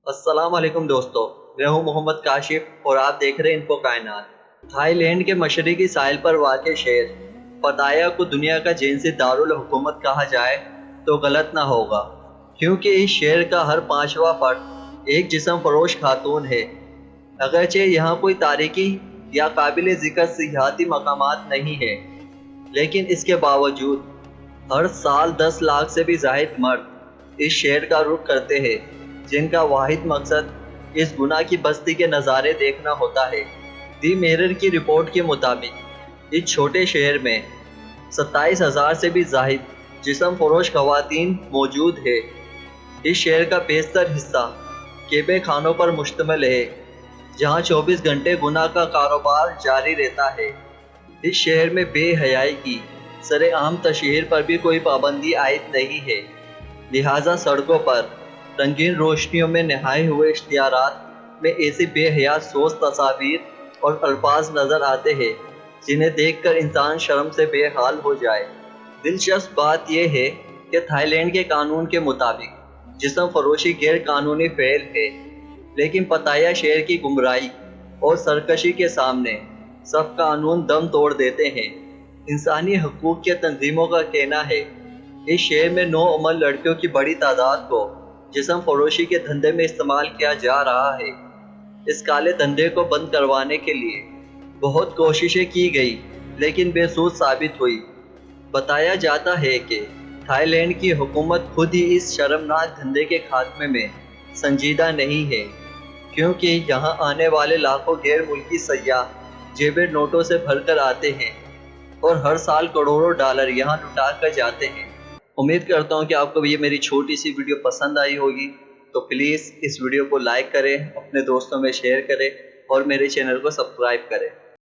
السلام علیکم دوستو، میں ہوں محمد کاشف اور آپ دیکھ رہے ہیں انفو کائنات۔ تھائی لینڈ کے مشرقی ساحل پر واقع شہر پتایا کو دنیا کا جنسی دارالحکومت کہا جائے تو غلط نہ ہوگا، کیونکہ اس شہر کا ہر پانچواں فرد ایک جسم فروش خاتون ہے۔ اگرچہ یہاں کوئی تاریخی یا قابل ذکر سیاحتی مقامات نہیں ہے، لیکن اس کے باوجود ہر سال 10 لاکھ سے بھی زائد مرد اس شہر کا رخ کرتے ہیں، جن کا واحد مقصد اس گناہ کی بستی کے نظارے دیکھنا ہوتا ہے۔ دی میرر کی رپورٹ کے مطابق اس چھوٹے شہر میں 27,000 سے بھی زائد جسم فروش خواتین موجود ہے۔ اس شہر کا بیشتر حصہ کیبے خانوں پر مشتمل ہے، جہاں 24 گھنٹے گناہ کا کاروبار جاری رہتا ہے۔ اس شہر میں بے حیائی کی سر عام تشہیر پر بھی کوئی پابندی عائد نہیں ہے، لہٰذا سڑکوں پر رنگین روشنیوں میں نہائے ہوئے اشتہارات میں ایسی بے حیا سوز تصاویر اور الفاظ نظر آتے ہیں جنہیں دیکھ کر انسان شرم سے بے حال ہو جائے۔ دلچسپ بات یہ ہے کہ تھائی لینڈ کے قانون کے مطابق جسم فروشی غیر قانونی فعل ہے، لیکن پتایا شہر کی گمراہی اور سرکشی کے سامنے سب قانون دم توڑ دیتے ہیں۔ انسانی حقوق کے تنظیموں کا کہنا ہے اس شہر میں نوعمر لڑکیوں کی بڑی تعداد کو جسم فروشی کے دھندے میں استعمال کیا جا رہا ہے۔ اس کالے دھندے کو بند کروانے کے لیے بہت کوششیں کی گئی، لیکن بے سود ثابت ہوئی۔ بتایا جاتا ہے کہ تھائی لینڈ کی حکومت خود ہی اس شرمناک دھندے کے خاتمے میں سنجیدہ نہیں ہے، کیونکہ یہاں آنے والے لاکھوں غیر ملکی سیاح جیبیں نوٹوں سے بھر کر آتے ہیں اور ہر سال کروڑوں ڈالر یہاں لٹا کر جاتے ہیں۔ امید کرتا ہوں کہ آپ کو یہ میری چھوٹی سی ویڈیو پسند آئی ہوگی، تو پلیز اس ویڈیو کو لائک کریں، اپنے دوستوں میں شیئر کریں اور میرے چینل کو سبسکرائب کریں۔